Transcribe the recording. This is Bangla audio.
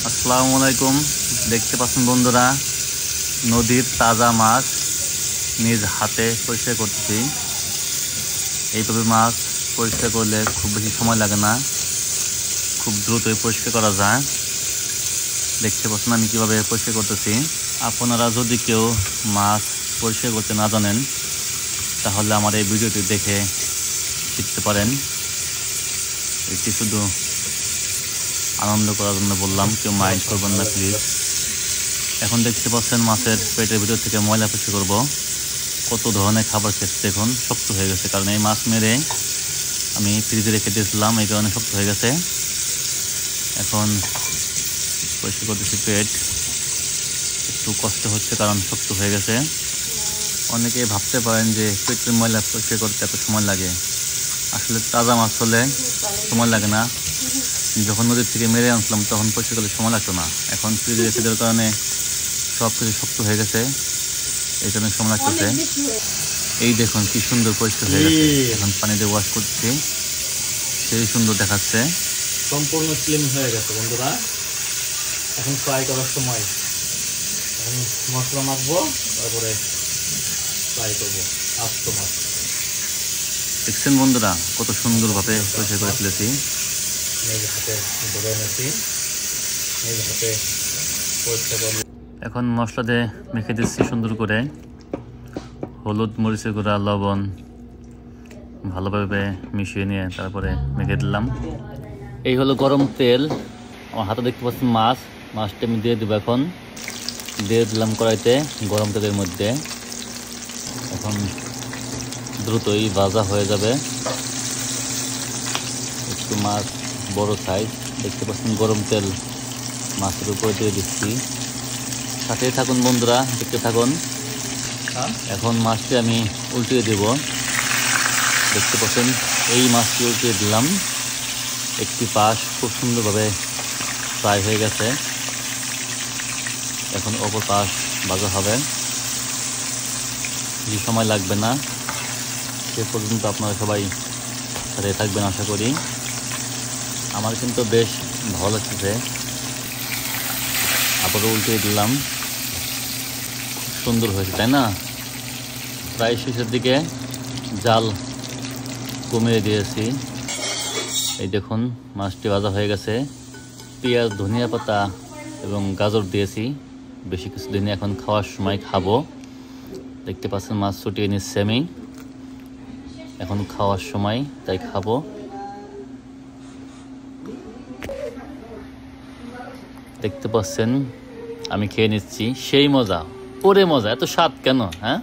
আসসালামু আলাইকুম। দেখতে পাচ্ছেন বন্ধুরা, নদীর তাজা মাছ নিজ হাতে পরিষ্কার করতেছি। এইভাবে মাছ পরিষ্কার করলে খুব বেশি সময় লাগে না, খুব দ্রুতই পরিষ্কার করা যায়। দেখতে পাচ্ছেন আমি কিভাবে পরিষ্কার করতেছি। আপনারা যদি কেউ মাছ পরিষ্কার করতে না জানেন তাহলে আমার এই ভিডিওটি দেখে শিখতে পারেন। এটি শুধু আনন্দ করার জন্য বললাম, কেউ মাইন্ড করবেন না প্লিজ। এখন দেখতে পাচ্ছেন মাছের পেটের ভিতর থেকে ময়লা পরিষ্কার করবো। কত ধরনের খাবার খেতে দেখুন, শক্ত হয়ে গেছে, কারণ এই মাছ মেরে আমি ফ্রিজে রেখে দিয়েছিলাম, এই কারণে শক্ত হয়ে গেছে। এখন পরিষ্কার করতেছি পেট। একটু কষ্ট হচ্ছে কারণ শক্ত হয়ে গেছে। অনেকে ভাবতে পারেন যে পেটের ময়লা পরিষ্কার করতে এত সময় লাগে। আসলে তাজা মাছ হলে সময় লাগে না। যখন নদীর থেকে মেরে আনছিলাম তখন পরিষ্কার করতে সময় লাগতো না। এখন ফ্রিজে রেখে দেওয়ার কারণে সব কিছু শক্ত হয়ে গেছে, এই কারণে সময় লাগতেছে। এই দেখুন কি সুন্দর পরিষ্কার হয়ে গেছে। এখন পানি দিয়ে ওয়াশ করছি, সেই সুন্দর দেখাচ্ছে। সম্পূর্ণ ক্লিন হয়ে গেছে বন্ধুরা। এখন ফ্রাই করার সময় এখন মশলা মাখবো, তারপরে ফ্রাই করবো আস্ত মাছ। দেখছেন বন্ধুরা কত সুন্দরভাবে পরিষ্কার করে ফেলেছি। নিজ হাতে ধরে এনেছি, নিজ হাতে পরিষ্কার করবো। এখন মশলা দিয়ে মেখে দিচ্ছি সুন্দর করে। হলুদ, মরিচের গুঁড়া, লবণ ভালোভাবে মিশিয়ে নিয়ে তারপরে মেখে দিলাম। এই হলো গরম তেল। আমার হাতে দেখতে পাচ্ছি মাছটা আমি দিয়ে দেবো। এখন দিয়ে দিলাম কড়াইতে গরম তেলের মধ্যে। এখন দ্রুতই ভাজা হয়ে যাবে। একটু মাছ বড় সাইজ, দেখতে পাচ্ছেন গরম তেল মাছের উপরে দিয়ে দিচ্ছি। সাথেই থাকুন বন্ধুরা, দেখতে থাকুন। এখন মাছটি আমি উল্টিয়ে দেব। দেখতে পাচ্ছেন এই মাছটি উল্টিয়ে দিলাম। একটি পাশ খুব সুন্দরভাবে ফ্রাই হয়ে গেছে। এখন অপর পাশ ভাজা হবে, বেশি সময় লাগবে না। সে পর্যন্ত আপনারা সবাই সাথে থাকবেন আশা করি। আমার কিন্তু বেশ ভালো লাগতেছে। আবারও উল্টিয়ে দিলাম। খুব সুন্দর হয়েছে, তাই না? প্রায় শেষের দিকে জাল কমিয়ে দিয়েছি। এই দেখুন মাছটি ভাজা হয়ে গেছে। পেঁয়াজ, ধনিয়া পাতা এবং গাজর দিয়েছি, বেশি কিছু দিনে এখন খাওয়ার সময় খাবো। দেখতে পাচ্ছেন মাছ ছুটিয়ে নিচ্ছে আমি, এখন খাওয়ার সময় তাই খাবো। দেখতে পাচ্ছেন আমি খেয়ে নিচ্ছি, সেই মজা, ওরে মজা, এত স্বাদ কেন? হ্যাঁ।